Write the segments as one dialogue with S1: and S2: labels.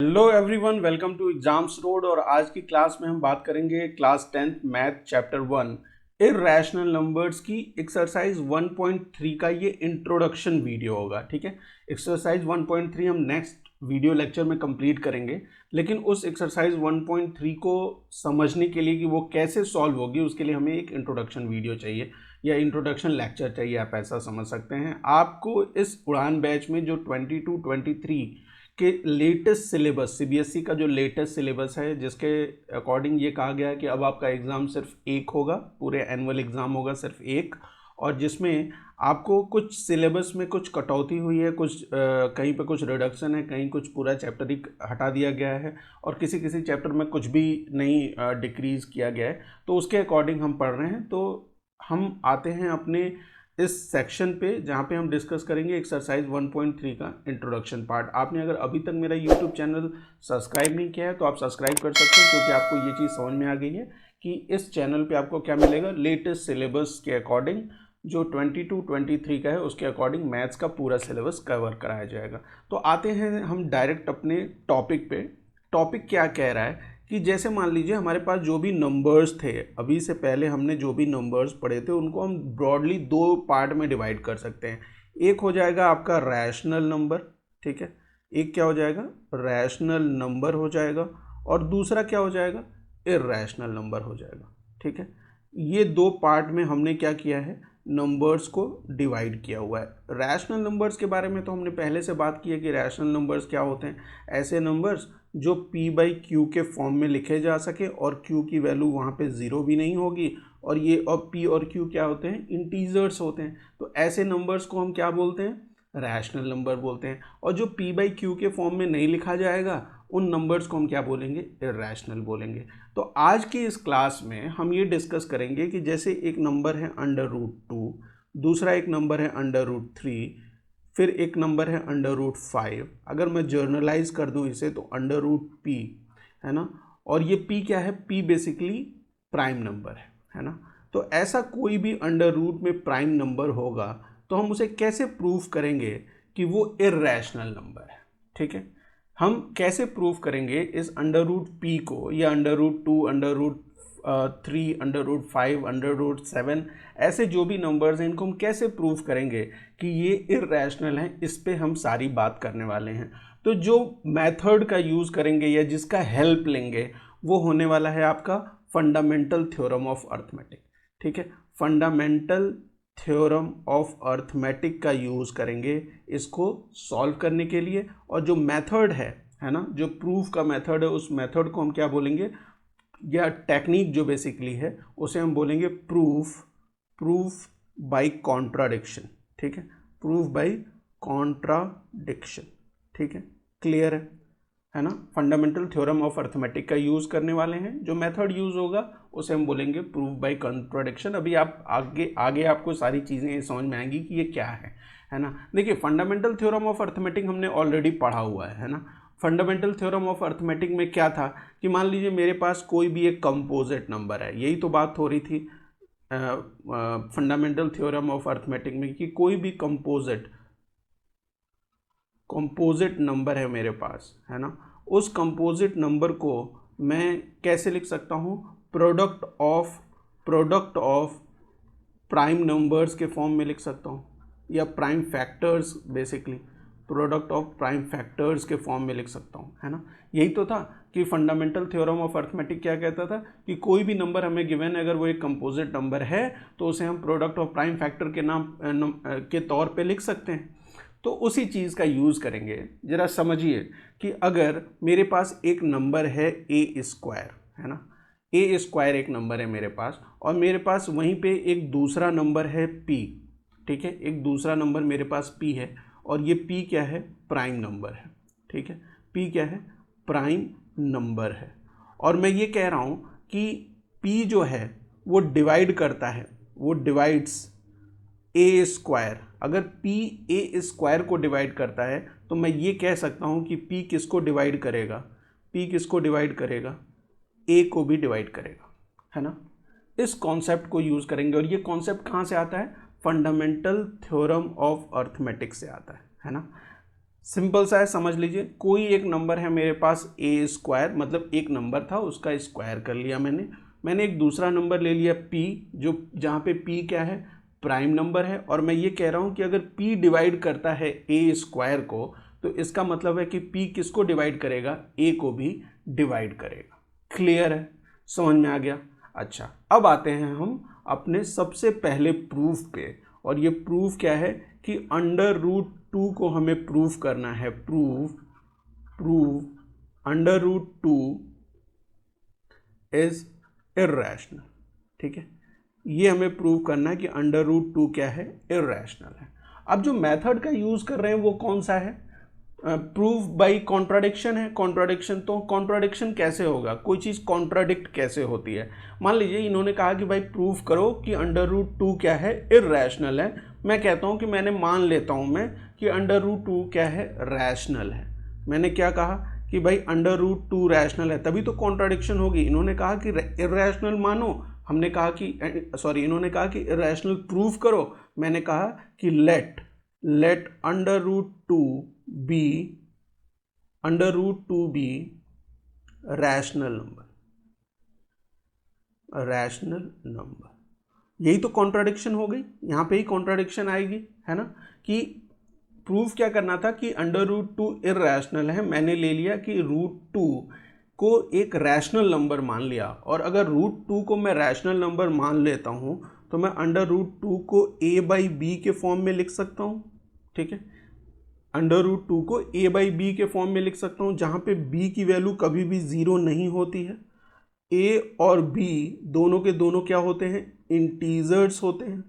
S1: Hello everyone, welcome to Exams Road. और आज की क्लास में हम बात करेंगे class 10th math chapter 1 irrational numbers की एक्सरसाइज 1.3 का ये इंट्रोडक्शन वीडियो होगा। ठीक है, एक्सरसाइज 1.3 हम नेक्स्ट वीडियो लेक्चर में कंप्लीट करेंगे, लेकिन उस एक्सरसाइज 1.3 को समझने के लिए कि वो कैसे सॉल्व होगी उसके लिए हमें एक इंट्रोडक्शन वीडियो चाहिए या इंट्रोडक्शन लेक्चर चाहिए, आप ऐसा समझ सकते हैं। आपको इस उड़ान बैच में जो 22-23 कि लेटेस्ट सिलेबस सीबीएसई का जो लेटेस्ट सिलेबस है, जिसके अकॉर्डिंग ये कहा गया है कि अब आपका एग्ज़ाम सिर्फ एक होगा, पूरे एनुअल एग्ज़ाम होगा सिर्फ एक, और जिसमें आपको कुछ सिलेबस में कुछ कटौती हुई है, कुछ कहीं पे कुछ रिडक्शन है, कहीं कुछ पूरा चैप्टर ही हटा दिया गया है और किसी किसी चैप्टर में कुछ भी नहीं डिक्रीज़ किया गया है। तो उसके अकॉर्डिंग हम पढ़ रहे हैं। तो हम आते हैं अपने इस सेक्शन पे जहाँ पे हम डिस्कस करेंगे एक्सरसाइज 1.3 का इंट्रोडक्शन पार्ट। आपने अगर अभी तक मेरा यूट्यूब चैनल सब्सक्राइब नहीं किया है तो आप सब्सक्राइब कर सकते हैं, क्योंकि आपको ये चीज़ समझ में आ गई है कि इस चैनल पे आपको क्या मिलेगा, लेटेस्ट सिलेबस के अकॉर्डिंग जो 22-23 का है उसके अकॉर्डिंग मैथ्स का पूरा सिलेबस कवर कराया जाएगा। तो आते हैं हम डायरेक्ट अपने टॉपिक पे। टॉपिक क्या कह रहा है कि जैसे मान लीजिए हमारे पास जो भी नंबर्स थे, अभी से पहले हमने जो भी नंबर्स पढ़े थे उनको हम ब्रॉडली दो पार्ट में डिवाइड कर सकते हैं। एक हो जाएगा आपका रैशनल नंबर, ठीक है, एक क्या हो जाएगा, रैशनल नंबर हो जाएगा, और दूसरा क्या हो जाएगा, इर्रेशनल नंबर हो जाएगा। ठीक है, ये दो पार्ट में हमने क्या किया है, नंबर्स को डिवाइड किया हुआ है। रैशनल नंबर्स के बारे में तो हमने पहले से बात की है कि रैशनल नंबर्स क्या होते हैं, ऐसे नंबर्स जो p/q के फॉर्म में लिखे जा सके और q की वैल्यू वहाँ पे ज़ीरो भी नहीं होगी, और ये और p और q क्या होते हैं, इंटीजर्स होते हैं। तो ऐसे नंबर्स को हम क्या बोलते हैं, रैशनल नंबर बोलते हैं। और जो p/q के फॉर्म में नहीं लिखा जाएगा उन नंबर्स को हम क्या बोलेंगे, इर्रेशनल बोलेंगे। तो आज की इस क्लास में हम ये डिस्कस करेंगे कि जैसे एक नंबर है √2, दूसरा एक नंबर है √3, फिर एक नंबर है √5। अगर मैं जर्नलाइज कर दूं इसे तो √p है ना, और ये p क्या है, p बेसिकली प्राइम नंबर है ना। तो ऐसा कोई भी अंडर रूट में प्राइम नंबर होगा तो हम उसे कैसे प्रूफ करेंगे कि वो इर्रेशनल नंबर है। ठीक है, हम कैसे प्रूफ करेंगे इस √p को, या √2, √3, √5, √7, ऐसे जो भी नंबर्स हैं इनको हम कैसे प्रूफ करेंगे कि ये इर्रेशनल हैं, इस पे हम सारी बात करने वाले हैं। तो जो मेथड का यूज़ करेंगे या जिसका हेल्प लेंगे वो होने वाला है आपका फंडामेंटल थ्योरम ऑफ अर्थमेटिक। ठीक है, फंडामेंटल थ्योरम ऑफ अर्थमेटिक का यूज़ करेंगे इसको सॉल्व करने के लिए। और जो मेथड है ना, जो प्रूफ का मेथड है, उस मेथड को हम क्या बोलेंगे, या टेक्निक जो बेसिकली है उसे हम बोलेंगे प्रूफ बाय कॉन्ट्राडिक्शन। ठीक है, प्रूफ बाय कॉन्ट्राडिक्शन। ठीक है, क्लियर है ना। फंडामेंटल थ्योरम ऑफ अर्थमेटिक का यूज़ करने वाले हैं, जो मेथड यूज़ होगा उसे हम बोलेंगे प्रूफ बाय कॉन्ट्राडिक्शन। अभी आप आगे आगे आपको सारी चीज़ें समझ में आएंगी कि ये क्या है ना। देखिए, फंडामेंटल थ्योरम ऑफ अर्थमेटिक हमने ऑलरेडी पढ़ा हुआ है ना। फंडामेंटल थ्योरम ऑफ अर्थमेटिक में क्या था कि मान लीजिए मेरे पास कोई भी एक कंपोजिट नंबर है, यही तो बात हो रही थी फंडामेंटल थ्योरम ऑफ अर्थमेटिक में, कि कोई भी कंपोजिट नंबर है मेरे पास, है ना। उस कंपोजिट नंबर को मैं कैसे लिख सकता हूँ, प्रोडक्ट ऑफ प्राइम नंबर्स के फॉर्म में लिख सकता हूँ, या prime factors, basically product of prime factors के फॉर्म में लिख सकता हूँ, है ना। यही तो था कि फंडामेंटल थ्योरम ऑफ अर्थमेटिक क्या कहता था कि कोई भी नंबर हमें गिवन है, अगर वो एक कंपोजिट नंबर है तो उसे हम प्रोडक्ट ऑफ प्राइम फैक्टर के के तौर पे लिख सकते हैं। तो उसी चीज़ का यूज़ करेंगे। ज़रा समझिए कि अगर मेरे पास एक नंबर है a², है ना, a² एक नंबर है मेरे पास, और मेरे पास वहीं पे एक दूसरा नंबर है p। ठीक है, एक दूसरा नंबर मेरे पास p है, और ये p क्या है, प्राइम नंबर है। ठीक है, p क्या है, प्राइम नंबर है। और मैं ये कह रहा हूँ कि p जो है वो डिवाइड करता है, वो डिवाइड्स a²। अगर p a² को डिवाइड करता है तो मैं ये कह सकता हूँ कि p किसको डिवाइड करेगा, p किसको डिवाइड करेगा, a को भी डिवाइड करेगा, है ना। इस कॉन्सेप्ट को यूज़ करेंगे, और ये कॉन्सेप्ट कहाँ से आता है, फंडामेंटल थ्योरम ऑफ अर्थमेटिक से आता है ना। सिंपल सा है, समझ लीजिए। कोई एक नंबर है मेरे पास ए स्क्वायर, मतलब एक नंबर था उसका स्क्वायर कर लिया मैंने एक दूसरा नंबर ले लिया पी, जो जहाँ पे पी क्या है, प्राइम नंबर है। और मैं ये कह रहा हूँ कि अगर पी डिवाइड करता है ए स्क्वायर को, तो इसका मतलब है कि पी किसको डिवाइड करेगा, ए को भी डिवाइड करेगा। क्लियर है, समझ में आ गया। अच्छा, अब आते हैं हम अपने सबसे पहले प्रूफ पे, और ये प्रूफ क्या है कि अंडर रूट 2 को हमें प्रूफ करना है। Proof under root 2 is irrational. ठीक है, ये हमें प्रूव करना है कि अंडर रूट 2 क्या है, इर्रेशनल है। अब जो मेथड का यूज कर रहे हैं वो कौन सा है, प्रूफ बाय कॉन्ट्राडिक्शन है। कॉन्ट्राडिक्शन, तो कॉन्ट्राडिक्शन कैसे होगा, कोई चीज़ कॉन्ट्राडिक्ट कैसे होती है। मान लीजिए इन्होंने कहा कि भाई प्रूफ करो कि अंडर रूट 2 क्या है, इर्रेशनल है। मैं कहता हूँ कि मैंने मान लेता हूँ मैं कि अंडर रूट 2 क्या है, रैशनल है। मैंने क्या कहा कि भाई अंडर रूट 2 रैशनल है, तभी तो कॉन्ट्राडिक्शन होगी। इन्होंने कहा कि इर्रेशनल मानो, हमने कहा कि इन्होंने कहा कि इर्रेशनल प्रूफ करो, मैंने कहा कि let under root 2 be rational number. यही तो कॉन्ट्राडिक्शन हो गई, यहाँ पे ही कॉन्ट्राडिक्शन आएगी, है ना। कि प्रूफ क्या करना था कि अंडर रूट 2 इर्रेशनल है, मैंने ले लिया कि रूट 2 को एक रैशनल नंबर मान लिया। और अगर रूट 2 को मैं रैशनल नंबर मान लेता हूँ तो मैं अंडर रूट 2 को a/b के फॉर्म में लिख सकता हूँ। ठीक है, अंडर रूट 2 को a/b के फॉर्म में लिख सकता हूँ, जहाँ पे b की वैल्यू कभी भी 0 नहीं होती है। a और b दोनों के दोनों क्या होते हैं, इंटीजर्स होते हैं।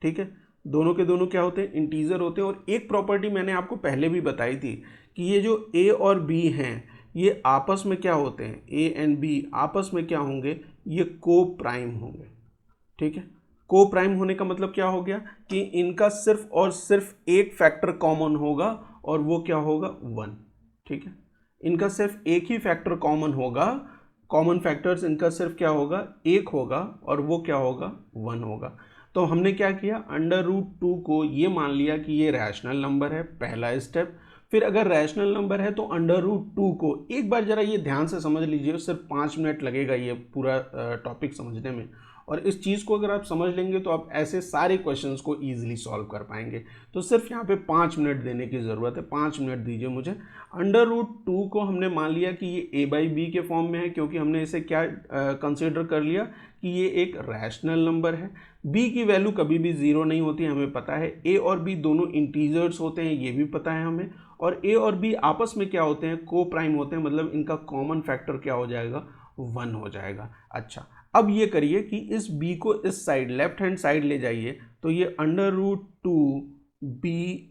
S1: ठीक है, दोनों के दोनों क्या होते हैं, इंटीजर होते हैं। और एक प्रॉपर्टी मैंने आपको पहले भी बताई थी कि ये जो a और b हैं ये आपस में क्या होते हैं, a एंड b आपस में क्या होंगे, ये को प्राइम होंगे। ठीक है, को प्राइम होने का मतलब क्या हो गया कि इनका सिर्फ और सिर्फ एक फैक्टर कॉमन होगा, और वो क्या होगा, 1। ठीक है, इनका सिर्फ एक ही फैक्टर कॉमन होगा, कॉमन फैक्टर्स इनका सिर्फ क्या होगा, एक होगा, और वो क्या होगा, 1 होगा। तो हमने क्या किया, अंडर रूट 2 को ये मान लिया कि ये रैशनल नंबर है, पहला स्टेप। फिर अगर रैशनल नंबर है तो अंडर रूट 2 को, एक बार जरा ये ध्यान से समझ लीजिए, सिर्फ 5 मिनट लगेगा ये पूरा टॉपिक समझने में। और इस चीज़ को अगर आप समझ लेंगे तो आप ऐसे सारे क्वेश्चंस को ईजिली सॉल्व कर पाएंगे। तो सिर्फ यहाँ पे 5 मिनट देने की ज़रूरत है, 5 मिनट दीजिए मुझे। अंडर रूट 2 को हमने मान लिया कि ये a/b के फॉर्म में है, क्योंकि हमने इसे क्या कंसिडर कर लिया कि ये एक रैशनल नंबर है। b की वैल्यू कभी भी 0 नहीं होती, हमें पता है। a और b दोनों इंटीजर्स होते हैं, ये भी पता है हमें। और a और b आपस में क्या होते हैं, को प्राइम होते हैं, मतलब इनका कॉमन फैक्टर क्या हो जाएगा, 1 हो जाएगा। अच्छा, अब ये करिए कि इस b को इस साइड, लेफ्ट हैंड साइड ले जाइए, तो ये under root 2 b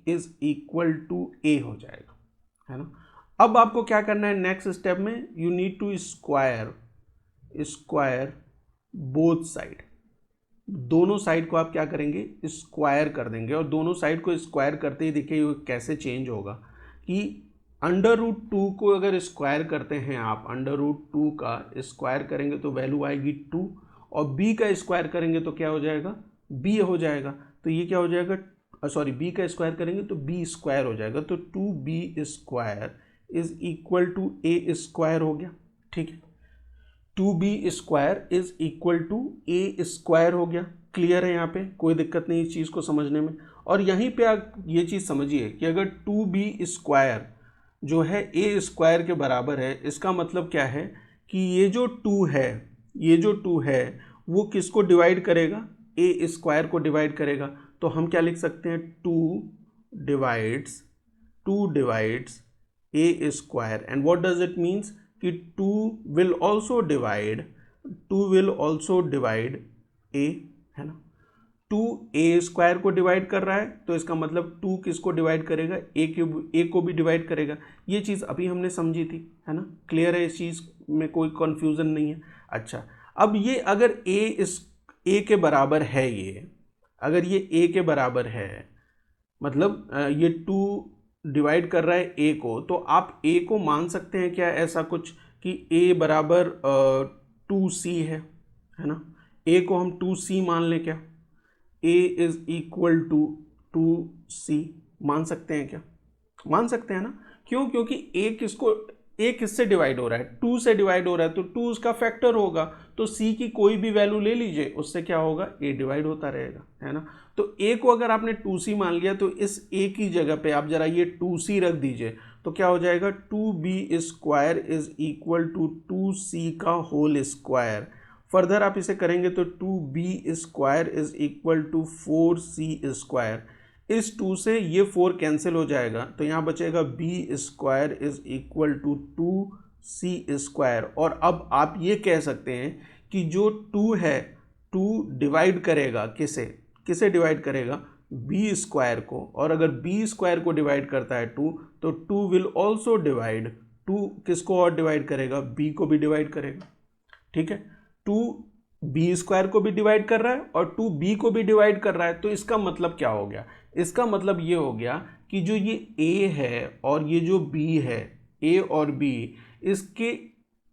S1: is equal to a हो जाएगा, है ना। अब आपको क्या करना है नेक्स्ट स्टेप में, you need to square both side. दोनों साइड को आप क्या करेंगे, स्क्वायर कर देंगे। और दोनों साइड को स्क्वायर करते ही देखिए ये कैसे चेंज होगा कि अंडर रूट 2 को अगर स्क्वायर करते हैं आप, अंडर रूट 2 का स्क्वायर करेंगे तो वैल्यू आएगी 2, और b का स्क्वायर करेंगे तो क्या हो जाएगा, b हो जाएगा। तो ये क्या हो जाएगा, सॉरी, b का स्क्वायर करेंगे तो b स्क्वायर हो जाएगा। तो 2b square is equal to a square हो गया। ठीक है, 2b square is equal to a square हो गया। क्लियर है, यहाँ पे कोई दिक्कत नहीं इस चीज़ को समझने में। और यहीं पे आप ये चीज़ समझिए कि अगर 2b स्क्वायर जो है a स्क्वायर के बराबर है, इसका मतलब क्या है कि ये जो 2 है वो किसको डिवाइड करेगा, a स्क्वायर को डिवाइड करेगा। तो हम क्या लिख सकते हैं, 2 divides a square, and what does it means कि 2 विल ऑल्सो डिवाइड a, है ना। 2 a स्क्वायर को डिवाइड कर रहा है, तो इसका मतलब 2 किसको डिवाइड करेगा, a को भी डिवाइड करेगा। ये चीज़ अभी हमने समझी थी, है ना। क्लियर है, इस चीज़ में कोई कन्फ्यूज़न नहीं है। अच्छा, अब ये अगर a के बराबर है, ये अगर ये a के बराबर है, मतलब ये 2 डिवाइड कर रहा है a को, तो आप a को मान सकते हैं क्या, ऐसा कुछ कि a बराबर 2c है ना। a को हम 2c मान लें क्या, a is equal to 2c मान सकते हैं क्या। मान सकते हैं ना, क्यों? क्योंकि एक इससे डिवाइड हो रहा है, 2 से डिवाइड हो रहा है, तो 2 उसका फैक्टर होगा, तो c की कोई भी वैल्यू ले लीजिए, उससे क्या होगा, a डिवाइड होता रहेगा, है ना। तो a को अगर आपने 2c मान लिया, तो इस a की जगह पे आप जरा ये 2c रख दीजिए, तो क्या हो जाएगा, 2b square is equal to 2c का होल स्क्वायर। फर्दर आप इसे करेंगे तो 2b square is equal to 4c square. इस 2 से ये 4 कैंसिल हो जाएगा, तो यहाँ बचेगा b square is equal to 2c square. और अब आप ये कह सकते हैं कि जो 2 है, 2 डिवाइड करेगा किसे डिवाइड करेगा, b स्क्वायर को, और अगर b स्क्वायर को डिवाइड करता है 2, तो 2 विल ऑल्सो डिवाइड, 2 किसको और डिवाइड करेगा, b को भी डिवाइड करेगा, ठीक है। 2 b स्क्वायर को भी डिवाइड कर रहा है और 2b को भी डिवाइड कर रहा है, तो इसका मतलब क्या हो गया, इसका मतलब ये हो गया कि जो ये a है और ये जो b है, a और b,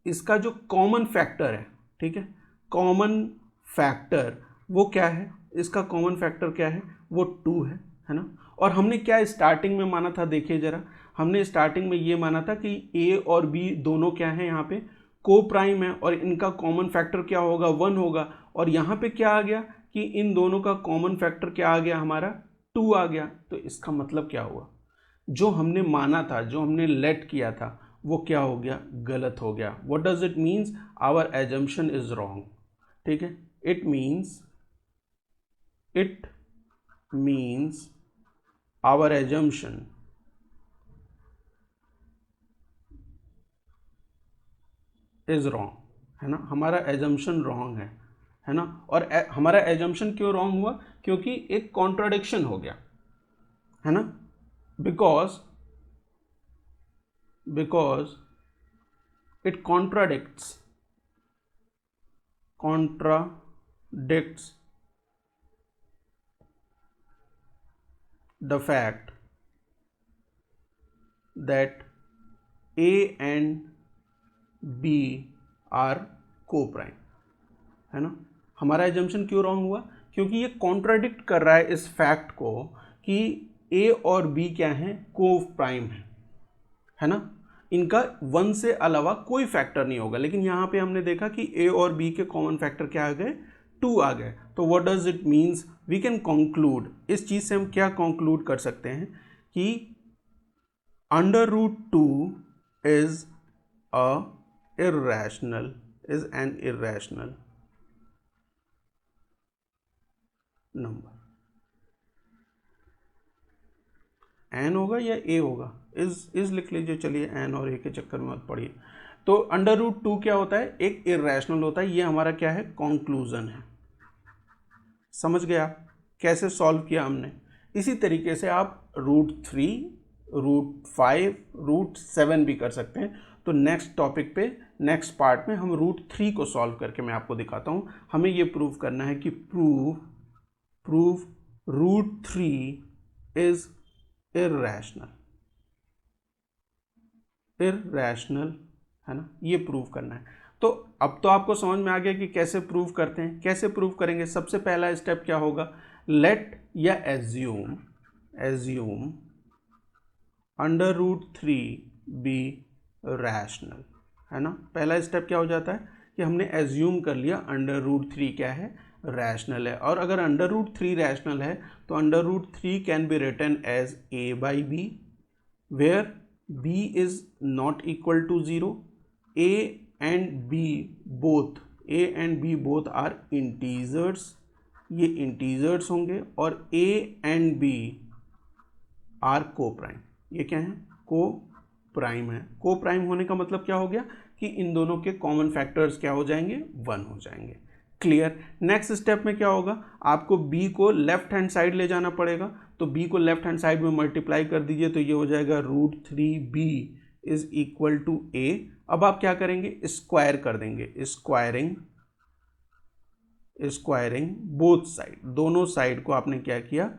S1: इसका जो कॉमन फैक्टर है, ठीक है, कॉमन फैक्टर वो क्या है, इसका कॉमन फैक्टर क्या है, वो 2 है ना। और हमने क्या स्टार्टिंग में माना था, देखिए जरा, हमने स्टार्टिंग में ये माना था कि a और b दोनों क्या है, यहाँ पे को प्राइम है, और इनका कॉमन फैक्टर क्या होगा, 1 होगा। और यहाँ पे क्या आ गया कि इन दोनों का कॉमन फैक्टर क्या आ गया, हमारा 2 आ गया। तो इसका मतलब क्या हुआ, जो हमने माना था, जो हमने लेट किया था, वो क्या हो गया, गलत हो गया। What does it means, our assumption is wrong, ठीक है। It means our assumption is wrong, है ना, हमारा एजम्पशन रॉन्ग है ना। और हमारा एजम्पशन क्यों रॉन्ग हुआ, क्योंकि एक कॉन्ट्राडिक्शन हो गया, है ना, because it contradicts the fact that a and b are co-prime, है ना। हमारा एजम्पशन क्यों रॉन्ग हुआ, क्योंकि ये कॉन्ट्राडिक्ट कर रहा है इस फैक्ट को कि a और b क्या है, को प्राइम है ना, इनका 1 से अलावा कोई फैक्टर नहीं होगा। लेकिन यहाँ पे हमने देखा कि a और b के कॉमन फैक्टर क्या आ गए, 2 आ गए। तो what does it means, we can conclude, इस चीज़ से हम क्या कंक्लूड कर सकते हैं कि √2 is an irrational number. An होगा या ए होगा, इज लिख लीजिए, चलिए एन और ए के चक्कर में मत पड़िए। तो √2 क्या होता है, एक इर्रेशनल होता है। ये हमारा क्या है, कंक्लूजन है। समझ गया कैसे सॉल्व किया हमने। इसी तरीके से आप √3, √5, √7 भी कर सकते हैं। तो नेक्स्ट टॉपिक पे, नेक्स्ट पार्ट में हम √3 को सॉल्व करके मैं आपको दिखाता हूँ। हमें ये प्रूव करना है कि प्रूव √3 इज इर्रेशनल, है ना, ये प्रूव करना है। तो अब तो आपको समझ में आ गया कि कैसे प्रूव करते हैं। कैसे प्रूव करेंगे, सबसे पहला स्टेप क्या होगा, लेट या एज्यूम √3 बी रैशनल, है ना। पहला स्टेप क्या हो जाता है कि हमने एज्यूम कर लिया √3 क्या है, रैशनल है। और अगर √3 रैशनल है तो √3 can be written as a/b, where b is not equal to 0, a and b both are integers, ये integers होंगे, और a and b are co-prime, ये क्या है, co-prime है। co-prime होने का मतलब क्या हो गया कि इन दोनों के कॉमन फैक्टर्स क्या हो जाएंगे, 1 हो जाएंगे। क्लियर। नेक्स्ट स्टेप में क्या होगा, आपको b को लेफ्ट हैंड साइड ले जाना पड़ेगा। तो b को लेफ्ट हैंड साइड में मल्टीप्लाई कर दीजिए, तो ये हो जाएगा √3b is equal to a। अब आप क्या करेंगे, स्क्वायर कर देंगे, स्क्वायरिंग बोथ साइड, दोनों साइड को आपने क्या किया,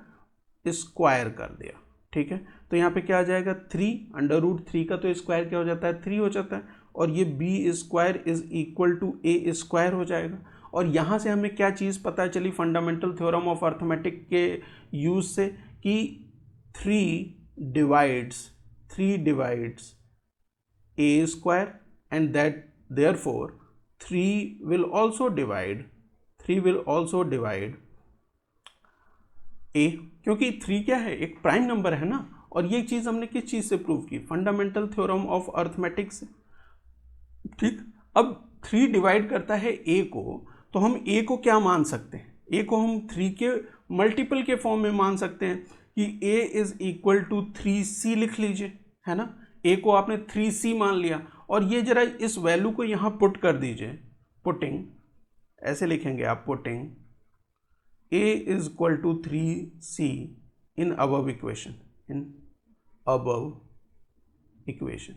S1: स्क्वायर कर दिया, ठीक है। तो यहाँ पे क्या आ जाएगा, 3, √3 का तो स्क्वायर क्या हो जाता है, 3 हो जाता है, और ये b square is equal to a square हो जाएगा। और यहाँ से हमें क्या चीज़ पता चली फंडामेंटल थ्योरम ऑफ अर्थमेटिक के यूज़ से, कि 3 divides 3 divides a square and that therefore 3 will also divide a, क्योंकि 3 क्या है, एक प्राइम नंबर है ना। और ये चीज हमने किस चीज से प्रूव की, फंडामेंटल थ्योरम ऑफ अर्थमेटिक्स से। ठीक, अब 3 डिवाइड करता है a को, तो हम a को क्या मान सकते हैं, a को हम 3 के मल्टीपल के फॉर्म में मान सकते हैं कि a is equal to 3c लिख लीजिए, है ना। a को आपने 3c मान लिया, और ये जरा इस वैल्यू को यहाँ पुट कर दीजिए, पुटिंग ऐसे लिखेंगे आप, putting a is equal to 3c in above equation,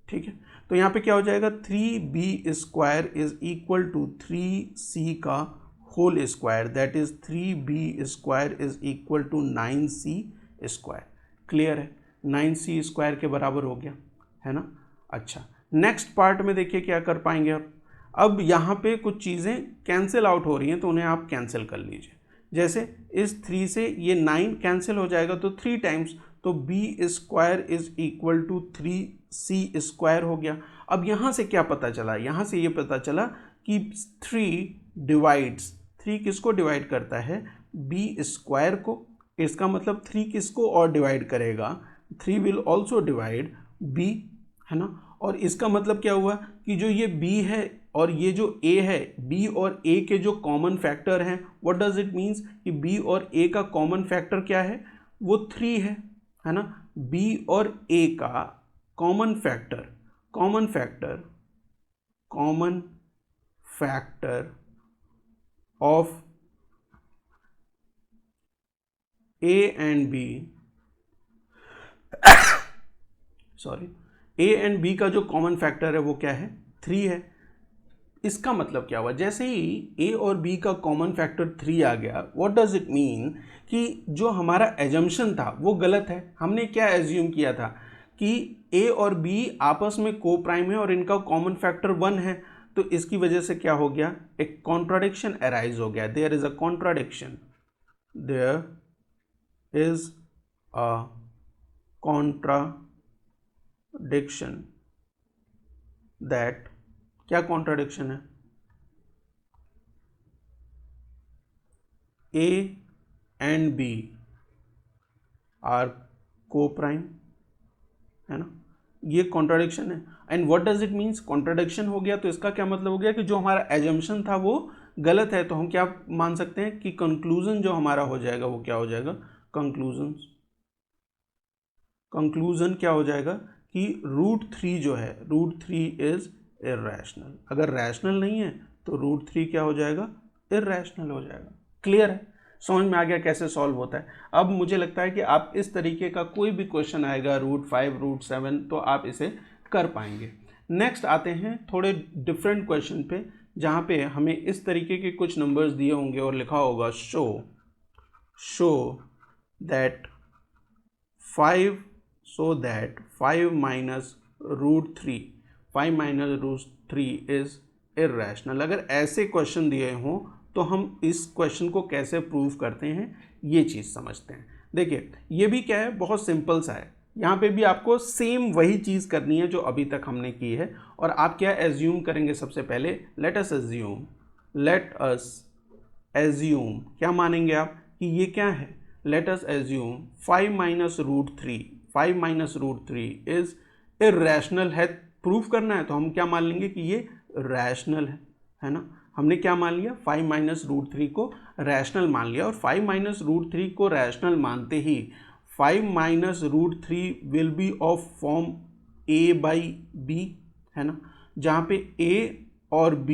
S1: ठीक है। तो यहाँ पे क्या हो जाएगा, 3b square is equal to 3c का whole square, that is 3b square is equal to 9c square. Clear है, 9c स्क्वायर के बराबर हो गया, है ना। अच्छा, नेक्स्ट पार्ट में देखिए क्या कर पाएंगे अब यहाँ पे कुछ चीज़ें कैंसिल आउट हो रही हैं, तो उन्हें आप कैंसिल कर लीजिए। जैसे इस 3 से ये 9 कैंसिल हो जाएगा, तो 3 टाइम्स, तो b square is equal to 3c square हो गया। अब यहाँ से क्या पता चला, यहाँ से ये पता चला कि 3 किसको डिवाइड करता है, b स्क्वायर को। इसका मतलब 3 किसको और डिवाइड करेगा, 3 विल ऑल्सो डिवाइड b, है ना। और इसका मतलब क्या हुआ कि जो ये b है और ये जो a है, b और a के जो कॉमन फैक्टर हैं, व्हाट डज इट मीन्स कि b और a का कॉमन फैक्टर क्या है, वो 3 है ना। b और a का common factor of a and b a and b का जो कॉमन फैक्टर है वो क्या है, 3 है। इसका मतलब क्या हुआ, जैसे ही a और b का कॉमन फैक्टर 3 आ गया, व्हाट डज इट मीन कि जो हमारा एजम्पशन था वो गलत है। हमने क्या एज्यूम किया था कि a और b आपस में को प्राइम है और इनका कॉमन फैक्टर 1 है, तो इसकी वजह से क्या हो गया, एक कॉन्ट्राडिक्शन अराइज हो गया। There is a contradiction that, क्या कॉन्ट्राडिक्शन है, a and b are coprime, है ना। ये कॉन्ट्राडिक्शन है। And what does it means, contradiction हो गया तो इसका क्या मतलब हो गया कि जो हमारा एजम्पशन था वो गलत है। तो हम क्या मान सकते हैं कि कंक्लूजन जो हमारा हो जाएगा वो क्या हो जाएगा, कंक्लूजन क्या हो जाएगा कि √3 जो है, √3 इज इर्रेशनल। अगर रैशनल नहीं है तो √3 क्या हो जाएगा, इर्रेशनल हो जाएगा। क्लियर है, समझ में आ गया कैसे सॉल्व होता है। अब मुझे लगता है कि आप इस तरीके का कोई भी क्वेश्चन आएगा √5 √7 तो आप इसे कर पाएंगे। नेक्स्ट आते हैं थोड़े डिफरेंट क्वेश्चन पे, जहाँ पे हमें इस तरीके के कुछ नंबर्स दिए होंगे और लिखा होगा show that 5 minus √3 is irrational. अगर ऐसे क्वेश्चन दिए हों तो हम इस क्वेश्चन को कैसे प्रूव करते हैं ये चीज़ समझते हैं। देखिए ये भी क्या है, बहुत सिंपल सा है। यहाँ पे भी आपको सेम वही चीज़ करनी है जो अभी तक हमने की है। और आप क्या एज्यूम करेंगे, सबसे पहले लेट अस एज्यूम क्या मानेंगे आप कि ये क्या है, let us assume 5 minus √3 is irrational है। प्रूफ करना है तो हम क्या मान लेंगे कि ये रैशनल है ना। हमने क्या मान लिया, 5 minus √3 को रैशनल मान लिया। और 5 minus √3 को रैशनल मानते ही 5 minus √3 will be of form a/b, है ना, जहाँ पे a और b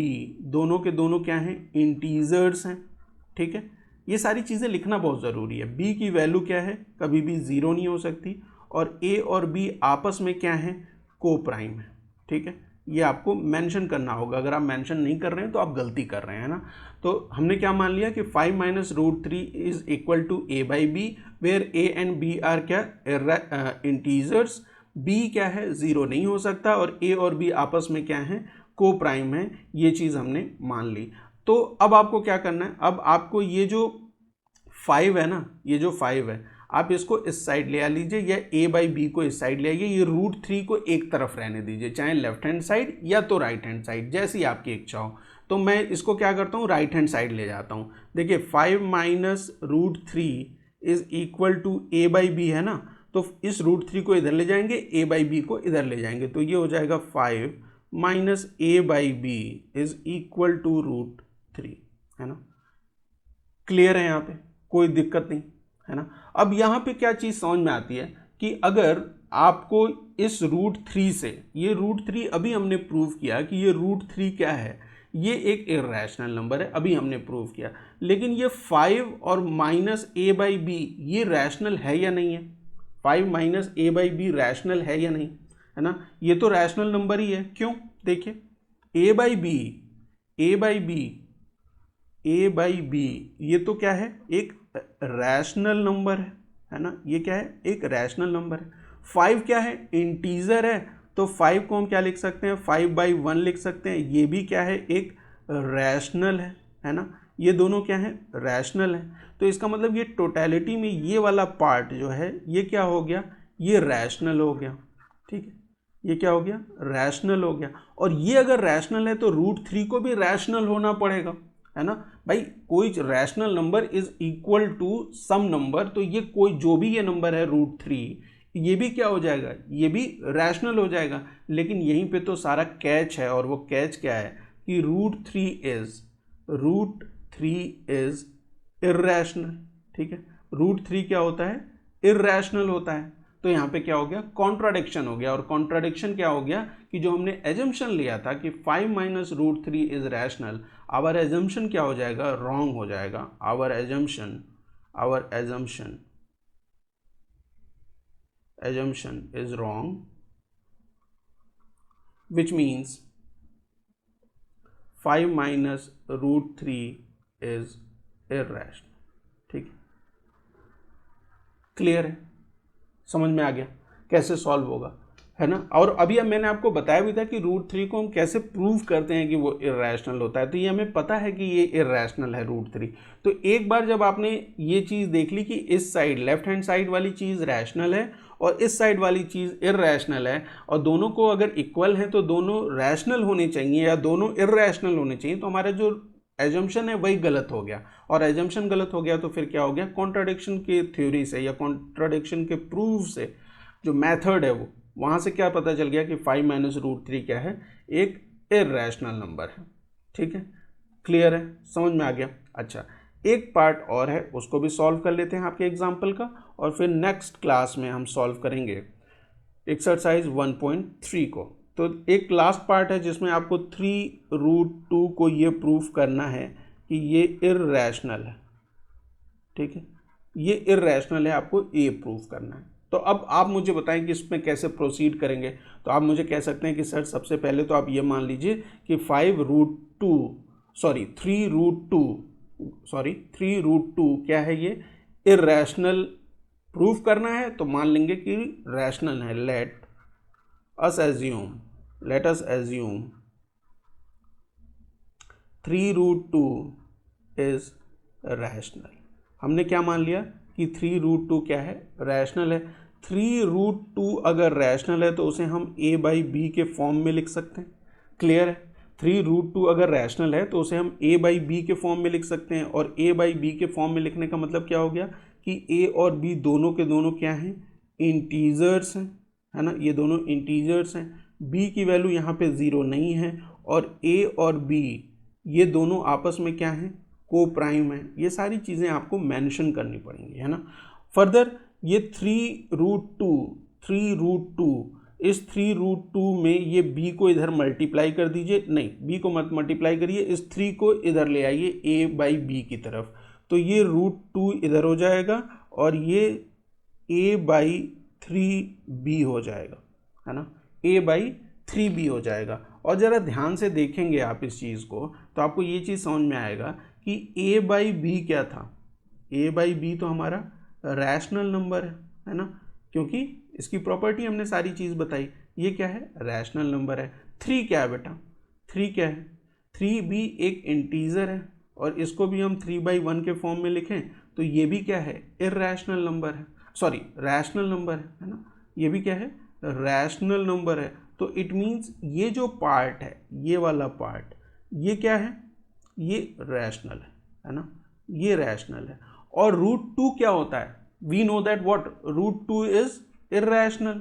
S1: दोनों के दोनों क्या हैं, इंटीजर्स हैं। ठीक है, ये सारी चीज़ें लिखना बहुत ज़रूरी है। b की वैल्यू क्या है, कभी भी 0 नहीं हो सकती। और a और b आपस में क्या है, को प्राइम है। ठीक है, ये आपको मेंशन करना होगा। अगर आप मेंशन नहीं कर रहे हैं तो आप गलती कर रहे हैं ना। तो हमने क्या मान लिया कि 5 minus √3 is equal to a/b, where a and b are क्या, इंटीजर्स। b क्या है, 0 नहीं हो सकता। और a और b आपस में क्या है, को प्राइम है। ये चीज़ हमने मान ली। तो अब आपको क्या करना है, अब आपको ये जो 5 है ना, ये जो 5 है, आप इसको इस साइड ले आ लीजिए या a बाई बी को इस साइड ले आइए, ये √3 को एक तरफ रहने दीजिए, चाहे लेफ्ट हैंड साइड या तो राइट हैंड साइड, जैसी आपकी इच्छा हो। तो मैं इसको क्या करता हूँ, राइट हैंड साइड ले जाता हूँ। देखिए 5 minus √3 is equal to a by b है ना, तो इस √3 को इधर ले जाएंगे, a बाई बी को इधर ले जाएंगे, तो ये हो जाएगा 5 minus a by b is equal to √3, है ना। क्लियर है, यहाँ पे कोई दिक्कत नहीं, है ना। अब यहाँ पे क्या चीज़ समझ में आती है कि अगर आपको इस √3 से, ये √3 अभी हमने प्रूव किया कि ये √3 क्या है, ये एक इर्रेशनल नंबर है, अभी हमने प्रूव किया। लेकिन ये 5 और माइनस a बाई बी ये रैशनल है या नहीं है, 5 minus a by B rational है या नहीं, है ना। ये तो रैशनल नंबर ही है, क्यों, देखिए a by b, a by b ये तो क्या है, एक रैशनल नंबर है ना, ये क्या है, एक रैशनल नंबर है। 5 क्या है, इंटीजर है, तो 5 को हम क्या लिख सकते हैं, 5/1 लिख सकते हैं, ये भी क्या है, एक रैशनल है ना। ये दोनों क्या है, रैशनल है। तो इसका मतलब ये टोटलिटी में ये वाला पार्ट जो है ये क्या हो गया, ये रैशनल हो गया, ठीक है, ये क्या हो गया, रैशनल हो गया। और ये अगर रैशनल है तो √3 को भी रैशनल होना पड़ेगा, है ना भाई। कोई rational number is equal to some number, तो ये कोई जो भी ये नंबर है √3, ये भी क्या हो जाएगा, ये भी रैशनल हो जाएगा। लेकिन यहीं पे तो सारा कैच है, और वो कैच क्या है कि √3 इज इर्रेशनल, ठीक है। √3 क्या होता है, इर्रेशनल होता है। तो यहाँ पे क्या हो गया, कॉन्ट्राडिक्शन हो गया। और कॉन्ट्राडिक्शन क्या हो गया कि जो हमने एजम्पशन लिया था कि 5 minus √3 is rational, our assumption क्या हो जाएगा, रॉन्ग हो जाएगा। Our assumption is wrong, which means 5 minus √3 is irrational, ठीक है। क्लियर है, समझ में आ गया कैसे सॉल्व होगा, है ना। और अभी अब मैंने आपको बताया भी था कि √3 को हम कैसे प्रूव करते हैं कि वो इर्रेशनल होता है। तो ये हमें पता है कि ये इर्रेशनल है √3। तो एक बार जब आपने ये चीज़ देख ली कि इस साइड लेफ्ट हैंड साइड वाली चीज़ रैशनल है और इस साइड वाली चीज़ इर्रेशनल है, और दोनों को अगर इक्वल है तो दोनों रैशनल होने चाहिए या दोनों इर्रेशनल होने चाहिए, तो हमारा जो एजम्पशन है वही गलत हो गया। और एजम्पशन गलत हो गया तो फिर क्या हो गया, कॉन्ट्राडिक्शन के थ्योरी से या कॉन्ट्राडिक्शन के प्रूफ से जो मेथड है वो, वहाँ से क्या पता चल गया कि 5 माइनस √3 क्या है, एक इर्रेशनल नंबर है, ठीक है। क्लियर है, समझ में आ गया। अच्छा, एक पार्ट और है, उसको भी सॉल्व कर लेते हैं आपके एग्जाम्पल का, और फिर नेक्स्ट क्लास में हम सॉल्व करेंगे एक्सरसाइज 1.3 को। तो एक लास्ट पार्ट है जिसमें आपको 3√2 को ये प्रूफ करना है कि ये इर्रेशनल है, ठीक है, ये इर्रेशनल है, आपको ये प्रूफ करना है। तो अब आप मुझे बताएं कि इसमें कैसे प्रोसीड करेंगे। तो आप मुझे कह सकते हैं कि सर सबसे पहले तो आप ये मान लीजिए कि 3√2 क्या है, ये इर्रेशनल प्रूफ करना है। तो मान लेंगे कि रैशनल है। Let us assume 3√2 is rational. हमने क्या मान लिया कि 3√2 क्या है, रैशनल है। 3√2 अगर रैशनल है तो उसे हम a बाई बी के फॉर्म में लिख सकते हैं। क्लियर है, 3√2 अगर रैशनल है तो उसे हम a बाई बी के फॉर्म में लिख सकते हैं। और a बाई बी के फॉर्म में लिखने का मतलब क्या हो गया कि a और b दोनों के दोनों क्या हैं, इंटीजर्स हैं, है ना, ये दोनों इंटीजर्स हैं। b की वैल्यू यहाँ पे 0 नहीं है, और a और b ये दोनों आपस में क्या हैं, को प्राइम है। ये सारी चीज़ें आपको मेंशन करनी पड़ेंगी, है ना। फर्दर ये 3√2 इस 3√2 में ये b को इधर मल्टीप्लाई कर दीजिए, नहीं b को मत मल्टीप्लाई करिए, इस 3 को इधर ले आइए a बाई बी की तरफ, तो ये √2 इधर हो जाएगा और ये a बाई 3b हो जाएगा, है ना, a बाई 3b हो जाएगा। और ज़रा ध्यान से देखेंगे आप इस चीज़ को तो आपको ये चीज़ समझ में आएगा कि a बाई बी क्या था, a बाई बी तो हमारा रैशनल नंबर है ना, क्योंकि इसकी प्रॉपर्टी हमने सारी चीज़ बताई। ये क्या है, रैशनल नंबर है। 3 क्या है बेटा, 3 क्या है, 3 भी एक इंटीजर है, और इसको भी हम 3/1 के फॉर्म में लिखें तो ये भी क्या है, इर्रेशनल नंबर है। सॉरी रैशनल नंबर है ना, ये भी क्या है, रैशनल नंबर है। तो इट मीन्स ये जो पार्ट है, ये वाला पार्ट, ये क्या है, ये रैशनल है ना, ये रैशनल है। और √2 क्या होता है, we know that what, √2 is irrational,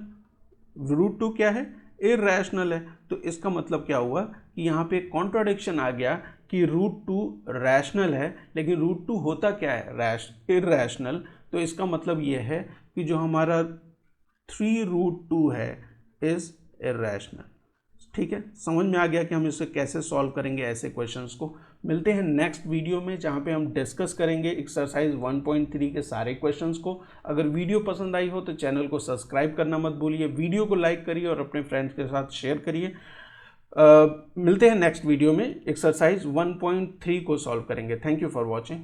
S1: √2 क्या है, इर्रेशनल है। तो इसका मतलब क्या हुआ कि यहाँ पे कॉन्ट्राडिक्शन आ गया कि √2 रैशनल है लेकिन √2 होता क्या है, इर्रेशनल। तो इसका मतलब ये है कि जो हमारा 3√2 है इज इर्रेशनल। ठीक है, समझ में आ गया कि हम इसे कैसे सॉल्व करेंगे ऐसे क्वेश्चंस को। मिलते हैं नेक्स्ट वीडियो में जहां पे हम डिस्कस करेंगे एक्सरसाइज 1.3 के सारे क्वेश्चंस को। अगर वीडियो पसंद आई हो तो चैनल को सब्सक्राइब करना मत भूलिए, वीडियो को लाइक करिए और अपने फ्रेंड्स के साथ शेयर करिए। मिलते हैं नेक्स्ट वीडियो में, एक्सरसाइज 1.3 को सॉल्व करेंगे। Thank you for watching.